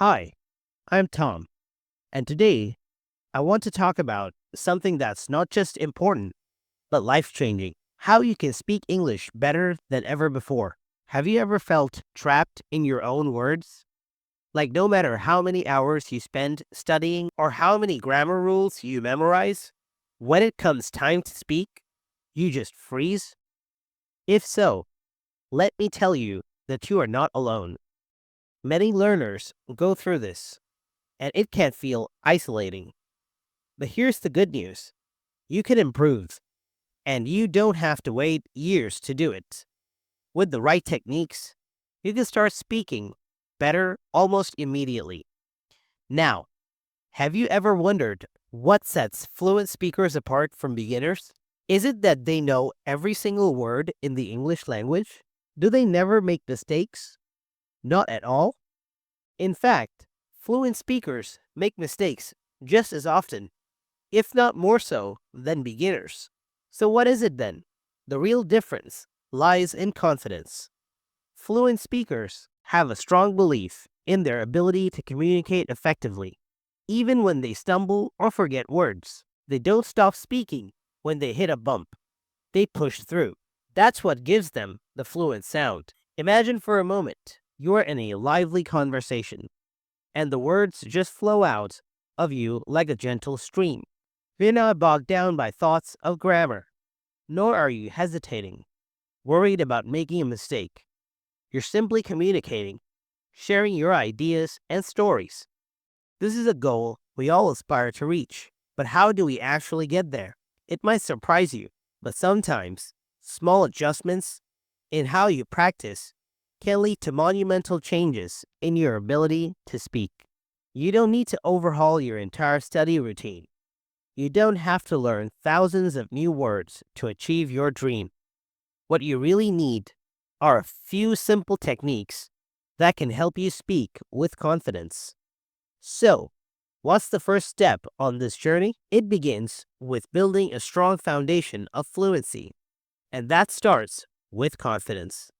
Hi, I'm Tom, and today I want to talk about something that's not just important, but life changing: how you can speak English better than ever before. Have you ever felt trapped in your own words? Like, no matter how many hours you spend studying or how many grammar rules you memorize, when it comes time to speak, you just freeze? If so, let me tell you that you are not alone. Many learners go through this, and it can feel isolating. But here's the good news: you can improve, and you don't have to wait years to do it. With the right techniques, you can start speaking better almost immediately. Now, have you ever wondered what sets fluent speakers apart from beginners? Is it that they know every single word in the English language? Do they never make mistakes? Not at all. In fact, fluent speakers make mistakes just as often, if not more so, than beginners. So, what is it then? The real difference lies in confidence. Fluent speakers have a strong belief in their ability to communicate effectively. Even when they stumble or forget words, they don't stop speaking when they hit a bump. They push through. That's what gives them the fluent sound. Imagine for a moment you're in a lively conversation, and the words just flow out of you like a gentle stream. You're not bogged down by thoughts of grammar, nor are you hesitating, worried about making a mistake. You're simply communicating, sharing your ideas and stories. This is a goal we all aspire to reach. But how do we actually get there? It might surprise you, but sometimes small adjustments in how you practice can lead to monumental changes in your ability to speak. You don't need to overhaul your entire study routine. You don't have to learn thousands of new words to achieve your dream. What you really need are a few simple techniques that can help you speak with confidence. So, what's the first step on this journey? It begins with building a strong foundation of fluency, and that starts with confidence.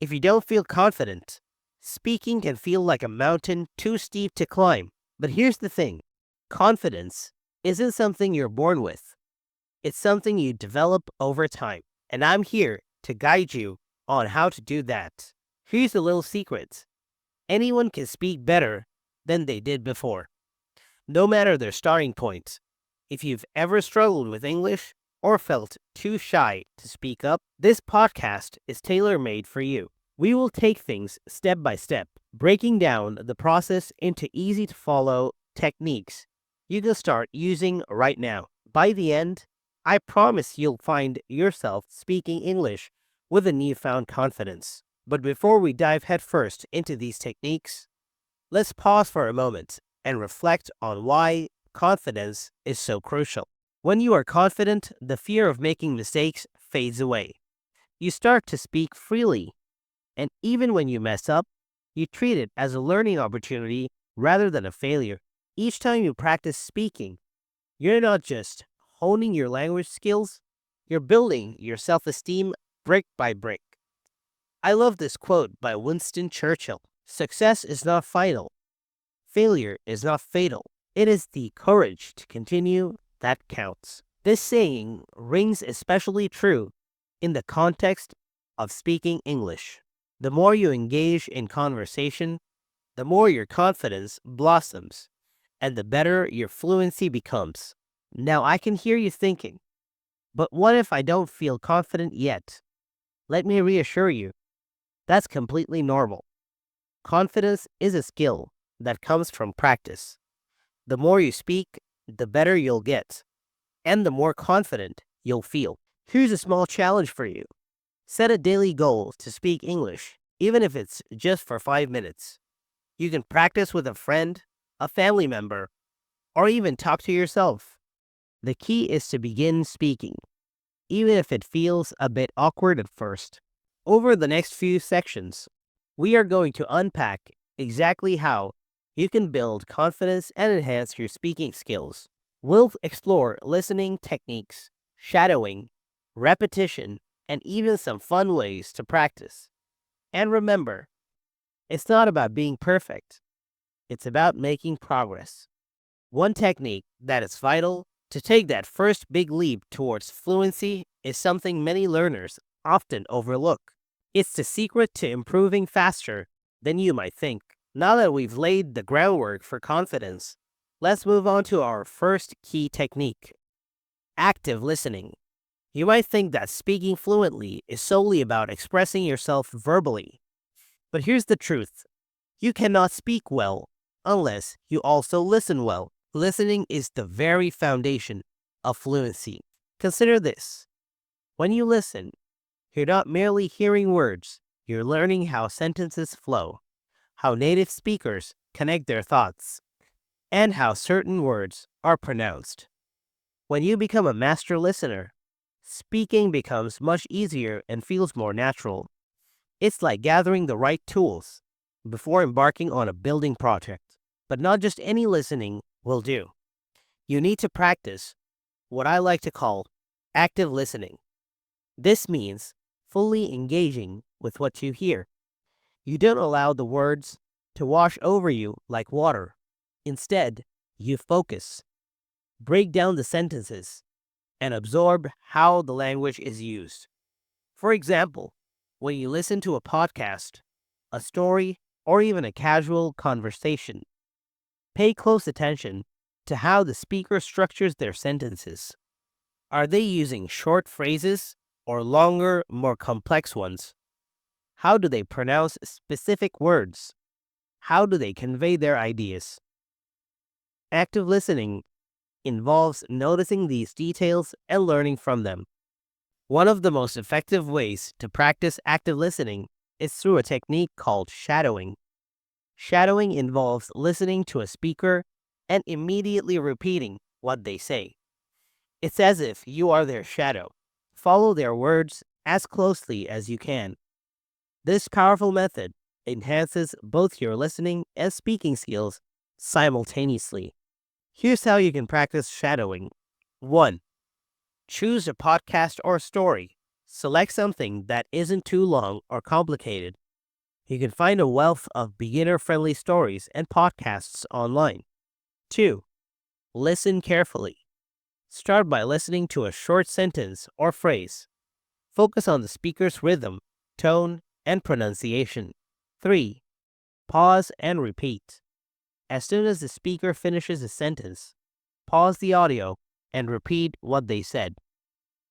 If you don't feel confident, speaking can feel like a mountain too steep to climb. But here's the thing: confidence isn't something you're born with, it's something you develop over time. And I'm here to guide you on how to do that. Here's a little secret: anyone can speak better than they did before, no matter their starting point. If you've ever struggled with English or felt too shy to speak up, this podcast is tailor made for you. We will take things step by step, breaking down the process into easy to follow techniques you can start using right now. By the end, I promise you'll find yourself speaking English with a newfound confidence. But before we dive headfirst into these techniques, let's pause for a moment and reflect on why confidence is so crucial. When you are confident, the fear of making mistakes fades away. You start to speak freely, and even when you mess up, you treat it as a learning opportunity rather than a failure. Each time you practice speaking, you're not just honing your language skills, you're building your self esteem brick by brick. I love this quote by Winston Churchill: "Success is not final, failure is not fatal. It is the courage to continue that counts." This saying rings especially true in the context of speaking English. The more you engage in conversation, the more your confidence blossoms, and the better your fluency becomes. Now, I can hear you thinking, but what if I don't feel confident yet? Let me reassure you, that's completely normal. Confidence is a skill that comes from practice. The more you speak, the better you'll get, and the more confident you'll feel. Here's a small challenge for you: set a daily goal to speak English, even if it's just for 5 minutes. You can practice with a friend, a family member, or even talk to yourself. The key is to begin speaking, even if it feels a bit awkward at first. Over the next few sections, we are going to unpack exactly how you can build confidence and enhance your speaking skills. We'll explore listening techniques, shadowing, repetition, and even some fun ways to practice. And remember, it's not about being perfect. It's about making progress. One technique that is vital to take that first big leap towards fluency is something many learners often overlook. It's the secret to improving faster than you might think. Now that we've laid the groundwork for confidence, let's move on to our first key technique: active listening. You might think that speaking fluently is solely about expressing yourself verbally. But here's the truth: you cannot speak well unless you also listen well. Listening is the very foundation of fluency. Consider this: when you listen, you're not merely hearing words, you're learning how sentences flow, how native speakers connect their thoughts, and how certain words are pronounced. When you become a master listener, speaking becomes much easier and feels more natural. It's like gathering the right tools before embarking on a building project. But not just any listening will do. You need to practice what I like to call active listening. This means fully engaging with what you hear. You don't allow the words to wash over you like water. Instead, you focus, break down the sentences, and absorb how the language is used. For example, when you listen to a podcast, a story, or even a casual conversation, pay close attention to how the speaker structures their sentences. Are they using short phrases or longer, more complex ones? How do they pronounce specific words? How do they convey their ideas? Active listening involves noticing these details and learning from them. One of the most effective ways to practice active listening is through a technique called shadowing. Shadowing involves listening to a speaker and immediately repeating what they say. It's as if you are their shadow. Follow their words as closely as you can. This powerful method enhances both your listening and speaking skills simultaneously. Here's how you can practice shadowing. 1. Choose a podcast or story. Select something that isn't too long or complicated. You can find a wealth of beginner-friendly stories and podcasts online. 2. Listen carefully. Start by listening to a short sentence or phrase. Focus on the speaker's rhythm, tone, and pronunciation. 3. Pause and repeat. As soon as the speaker finishes a sentence, pause the audio and repeat what they said,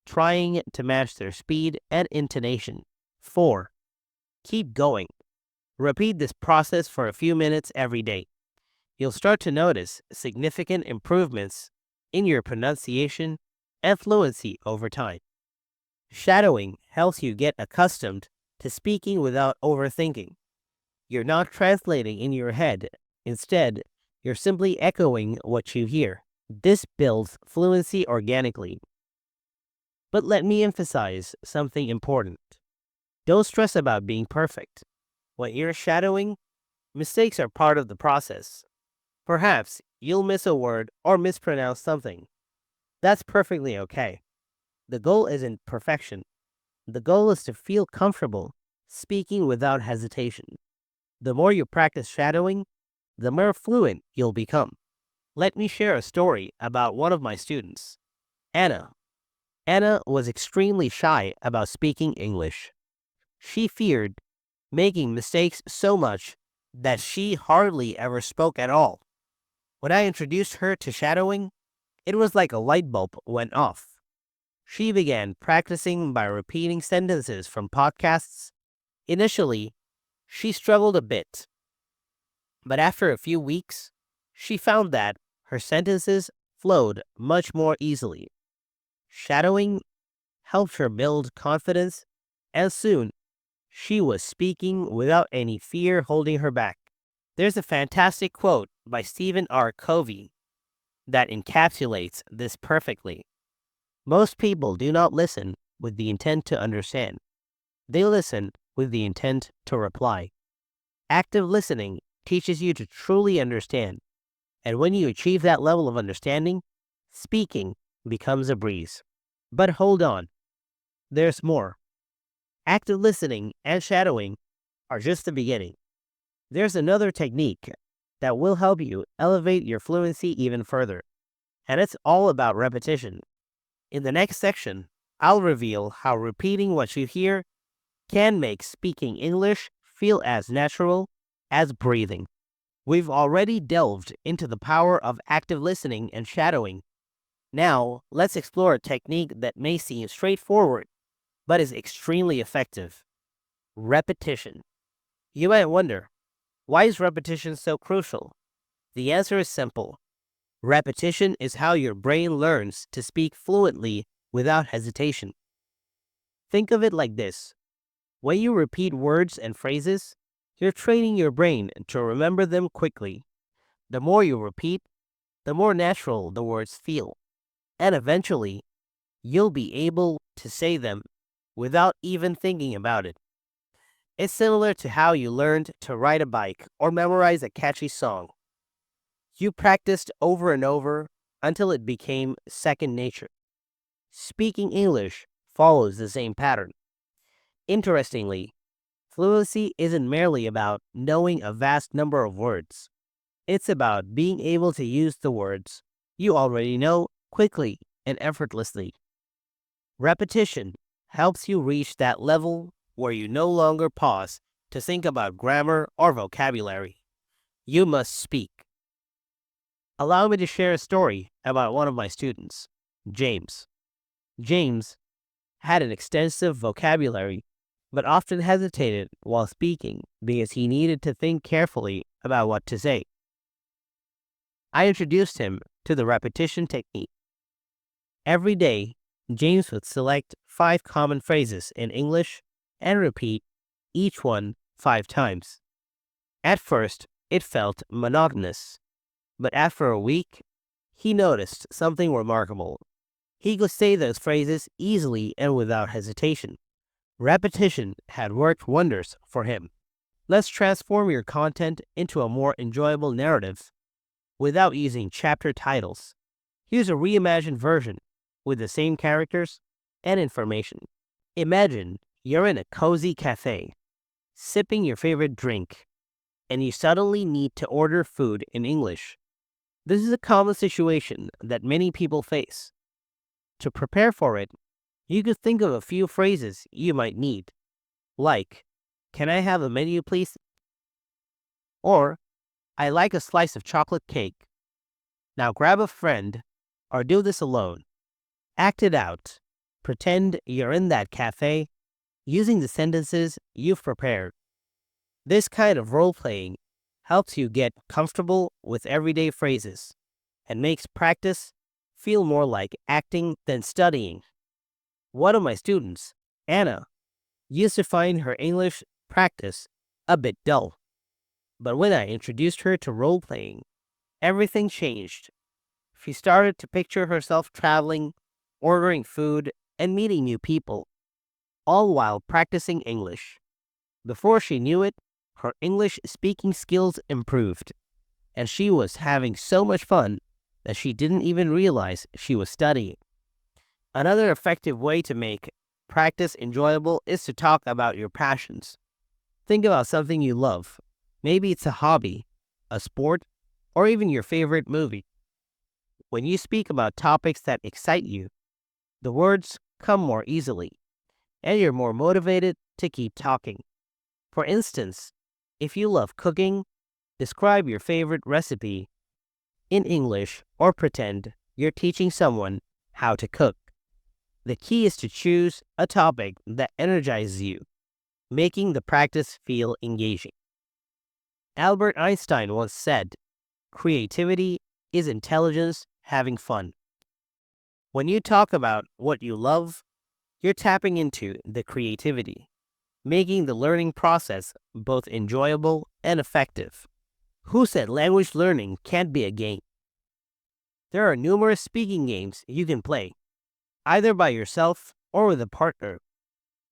trying to match their speed and intonation. 4. Keep going. Repeat this process for a few minutes every day. You'll start to notice significant improvements in your pronunciation and fluency over time. Shadowing helps you get accustomed to speaking without overthinking. You're not translating in your head. Instead, you're simply echoing what you hear. This builds fluency organically. But let me emphasize something important. Don't stress about being perfect. When you're shadowing, mistakes are part of the process. Perhaps you'll miss a word or mispronounce something. That's perfectly okay. The goal isn't perfection. The goal is to feel comfortable speaking without hesitation. The more you practice shadowing, the more fluent you'll become. Let me share a story about one of my students, Anna. Anna was extremely shy about speaking English. She feared making mistakes so much that she hardly ever spoke at all. When I introduced her to shadowing, it was like a light bulb went off. She began practicing by repeating sentences from podcasts. Initially, she struggled a bit, but after a few weeks, she found that her sentences flowed much more easily. Shadowing helped her build confidence, and soon she was speaking without any fear holding her back. There's a fantastic quote by Stephen R. Covey that encapsulates this perfectly. Most people do not listen with the intent to understand. They listen with the intent to reply. Active listening teaches you to truly understand, and when you achieve that level of understanding, speaking becomes a breeze. But hold on, there's more. Active listening and shadowing are just the beginning. There's another technique that will help you elevate your fluency even further. And it's all about repetition. In the next section, I'll reveal how repeating what you hear can make speaking English feel as natural as breathing. We've already delved into the power of active listening and shadowing. Now, let's explore a technique that may seem straightforward, but is extremely effective: repetition. You might wonder, why is repetition so crucial? The answer is simple. Repetition is how your brain learns to speak fluently without hesitation. Think of it like this: when you repeat words and phrases, you're training your brain to remember them quickly. The more you repeat, the more natural the words feel, and eventually, you'll be able to say them without even thinking about it. It's similar to how you learned to ride a bike or memorize a catchy song. You practiced over and over until it became second nature. Speaking English follows the same pattern. Interestingly, fluency isn't merely about knowing a vast number of words. It's about being able to use the words you already know quickly and effortlessly. Repetition helps you reach that level where you no longer pause to think about grammar or vocabulary. You must speak. Allow me to share a story about one of my students, James. James had an extensive vocabulary, but often hesitated while speaking because he needed to think carefully about what to say. I introduced him to the repetition technique. Every day, James would select 5 common phrases in English and repeat each one 5 times. At first, it felt monotonous, but after a week, he noticed something remarkable. He could say those phrases easily and without hesitation. Repetition had worked wonders for him. Let's transform your content into a more enjoyable narrative without using chapter titles. Here's a reimagined version with the same characters and information. Imagine you're in a cozy cafe, sipping your favorite drink, and you suddenly need to order food in English. This is a common situation that many people face. To prepare for it, you could think of a few phrases you might need, like, "Can I have a menu, please?" Or, "I like a slice of chocolate cake." Now grab a friend or do this alone. Act it out. Pretend you're in that cafe using the sentences you've prepared. This kind of role playing helps you get comfortable with everyday phrases and makes practice feel more like acting than studying. One of my students, Anna, used to find her English practice a bit dull. But when I introduced her to role playing, everything changed. She started to picture herself traveling, ordering food, and meeting new people, all while practicing English. Before she knew it, her English speaking skills improved, and she was having so much fun that she didn't even realize she was studying. Another effective way to make practice enjoyable is to talk about your passions. Think about something you love. Maybe it's a hobby, a sport, or even your favorite movie. When you speak about topics that excite you, the words come more easily, and you're more motivated to keep talking. For instance, if you love cooking, describe your favorite recipe in English or pretend you're teaching someone how to cook. The key is to choose a topic that energizes you, making the practice feel engaging. Albert Einstein once said, "Creativity is intelligence having fun." When you talk about what you love, you're tapping into the creativity, making the learning process both enjoyable and effective. Who said language learning can't be a game? There are numerous speaking games you can play, either by yourself or with a partner.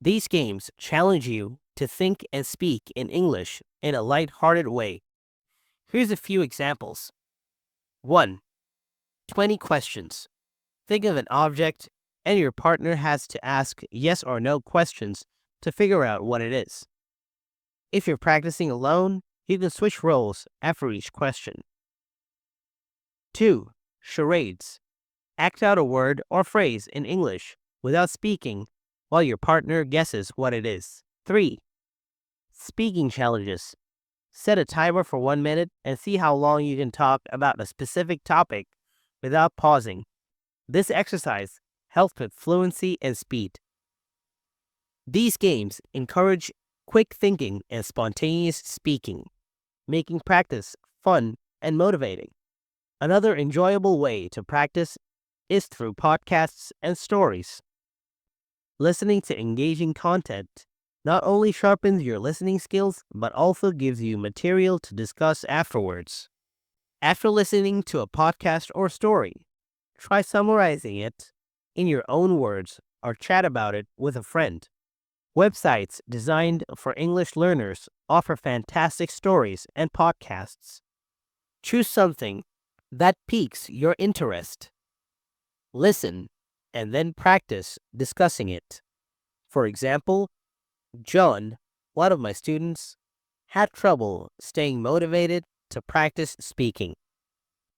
These games challenge you to think and speak in English in a light-hearted way. Here's a few examples. 1. 20 questions. Think of an object, and your partner has to ask yes or no questions to figure out what it is. If you're practicing alone, You can switch roles after each question. 2. Charades. Act out a word or phrase in English without speaking while your partner guesses what it is. 3. Speaking challenges. Set a timer for 1 minute and see how long you can talk about a specific topic without pausing. This exercise helps with fluency and speed. These games encourage quick thinking and spontaneous speaking, making practice fun and motivating. Another enjoyable way to practice is through podcasts and stories. Listening to engaging content not only sharpens your listening skills, but also gives you material to discuss afterwards. After listening to a podcast or story, try summarizing it in your own words or chat about it with a friend. Websites designed for English learners offer fantastic stories and podcasts. Choose something that piques your interest. Listen and then practice discussing it. For example, John, one of my students, had trouble staying motivated to practice speaking.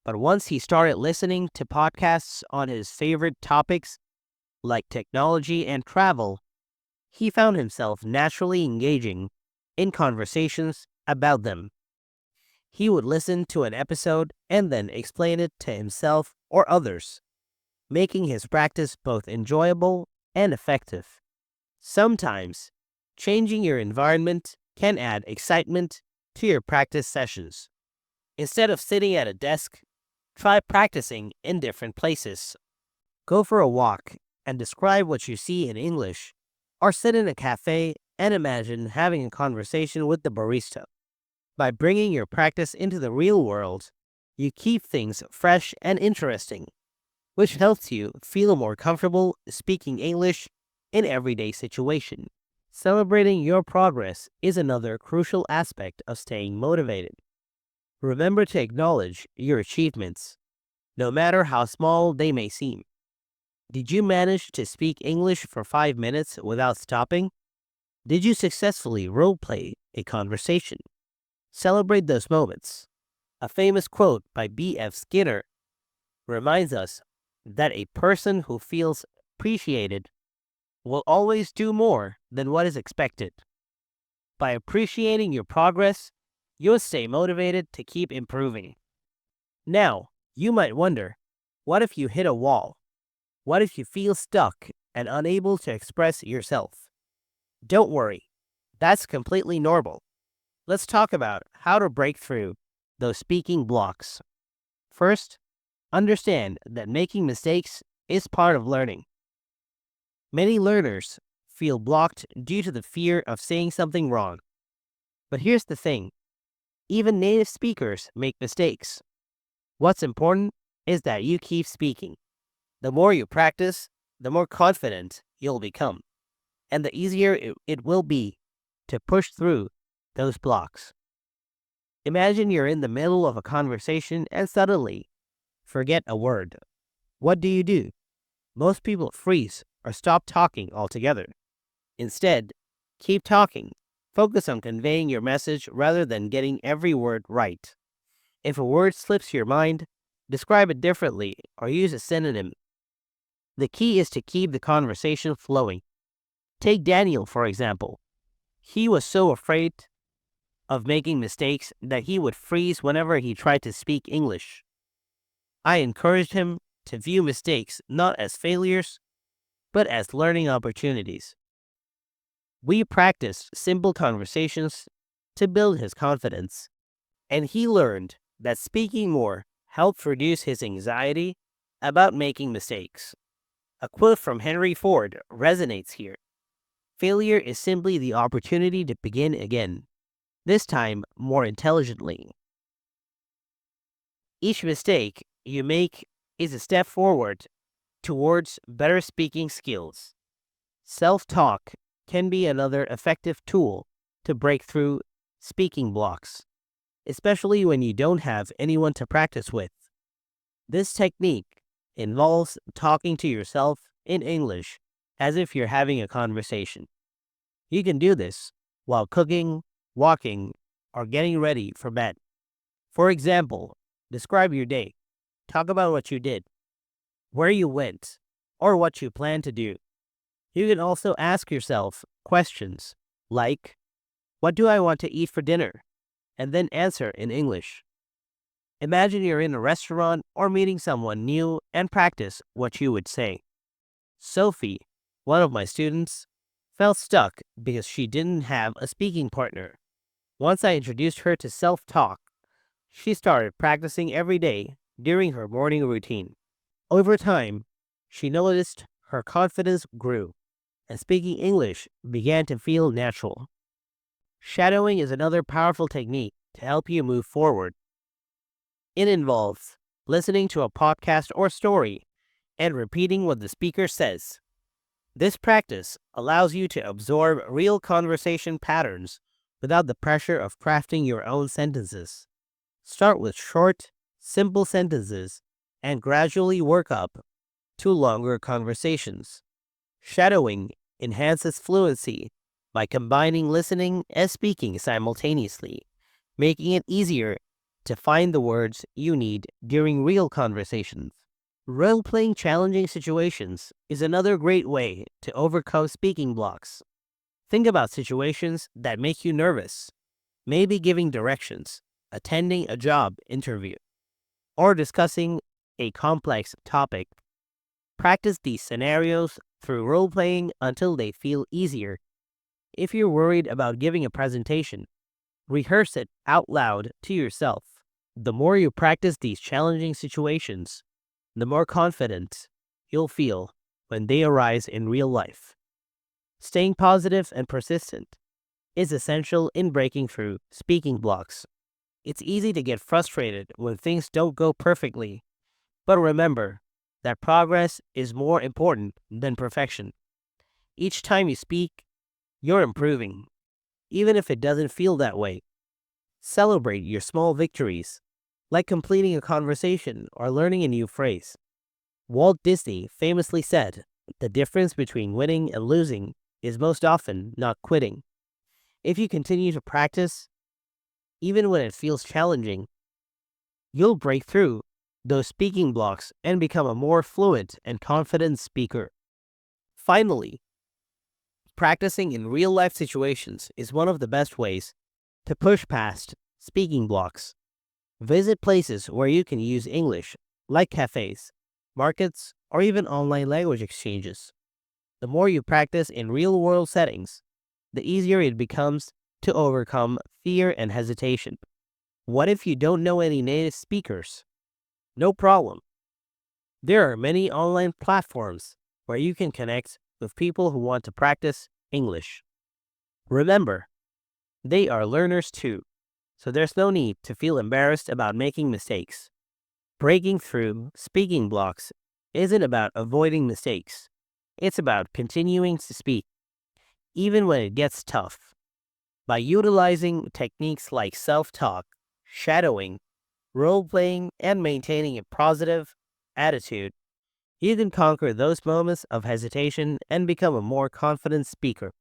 But once he started listening to podcasts on his favorite topics, like technology and travel, he found himself naturally engaging in conversations about them. He would listen to an episode and then explain it to himself or others, making his practice both enjoyable and effective. Sometimes, changing your environment can add excitement to your practice sessions. Instead of sitting at a desk, try practicing in different places. Go for a walk and describe what you see in English, or sit in a cafe and imagine having a conversation with the barista. By bringing your practice into the real world, you keep things fresh and interesting, which helps you feel more comfortable speaking English in everyday situations. Celebrating your progress is another crucial aspect of staying motivated. Remember to acknowledge your achievements, no matter how small they may seem. Did you manage to speak English for 5 minutes without stopping? Did you successfully role-play a conversation? Celebrate those moments. A famous quote by B.F. Skinner reminds us that a person who feels appreciated will always do more than what is expected. By appreciating your progress, you'll stay motivated to keep improving. Now, you might wonder, what if you hit a wall? What if you feel stuck and unable to express yourself? Don't worry, that's completely normal. Let's talk about how to break through those speaking blocks. First, understand that making mistakes is part of learning. Many learners feel blocked due to the fear of saying something wrong. But here's the thing, even native speakers make mistakes. What's important is that you keep speaking. The more you practice, the more confident you'll become, and the easier it will be to push through those blocks. Imagine you're in the middle of a conversation and suddenly forget a word. What do? Most people freeze or stop talking altogether. Instead, keep talking. Focus on conveying your message rather than getting every word right. If a word slips your mind, describe it differently or use a synonym. The key is to keep the conversation flowing. Take Daniel, for example. He was so afraid of making mistakes that he would freeze whenever he tried to speak English. I encouraged him to view mistakes not as failures, but as learning opportunities. We practiced simple conversations to build his confidence, and he learned that speaking more helped reduce his anxiety about making mistakes. A quote from Henry Ford resonates here. Failure is simply the opportunity to begin again, this time more intelligently. Each mistake you make is a step forward towards better speaking skills. Self-talk can be another effective tool to break through speaking blocks, especially when you don't have anyone to practice with. This technique involves talking to yourself in English as if you're having a conversation. You can do this while cooking, walking, or getting ready for bed. For example, describe your day. Talk about what you did, where you went, or what you plan to do. You can also ask yourself questions like, what do I want to eat for dinner? And then answer in English. Imagine you're in a restaurant or meeting someone new and practice what you would say. Sophie, one of my students, felt stuck because she didn't have a speaking partner. Once I introduced her to self talk, she started practicing every day during her morning routine. Over time, she noticed her confidence grew, and speaking English began to feel natural. Shadowing is another powerful technique to help you move forward. It involves listening to a podcast or story and repeating what the speaker says. This practice allows you to absorb real conversation patterns without the pressure of crafting your own sentences. Start with short, simple sentences and gradually work up to longer conversations. Shadowing enhances fluency by combining listening and speaking simultaneously, making it easier to find the words you need during real conversations. Role-playing challenging situations is another great way to overcome speaking blocks. Think about situations that make you nervous, maybe giving directions, attending a job interview, or discussing a complex topic. Practice these scenarios through role-playing until they feel easier. If you're worried about giving a presentation, rehearse it out loud to yourself. The more you practice these challenging situations, the more confident you'll feel when they arise in real life. Staying positive and persistent is essential in breaking through speaking blocks. It's easy to get frustrated when things don't go perfectly, but remember that progress is more important than perfection. Each time you speak, you're improving, even if it doesn't feel that way. Celebrate your small victories, like completing a conversation or learning a new phrase. Walt Disney famously said, "The difference between winning and losing is most often not quitting." If you continue to practice, even when it feels challenging, you'll break through those speaking blocks and become a more fluent and confident speaker. Finally, practicing in real-life situations is one of the best ways to push past speaking blocks. Visit places where you can use English, like cafes, markets, or even online language exchanges. The more you practice in real-world settings, the easier it becomes to overcome fear and hesitation. What if you don't know any native speakers? No problem. There are many online platforms where you can connect with people who want to practice English. Remember, they are learners too, so there's no need to feel embarrassed about making mistakes. Breaking through speaking blocks isn't about avoiding mistakes. It's about continuing to speak, even when it gets tough. By utilizing techniques like self-talk, shadowing, role-playing, and maintaining a positive attitude, you can conquer those moments of hesitation and become a more confident speaker.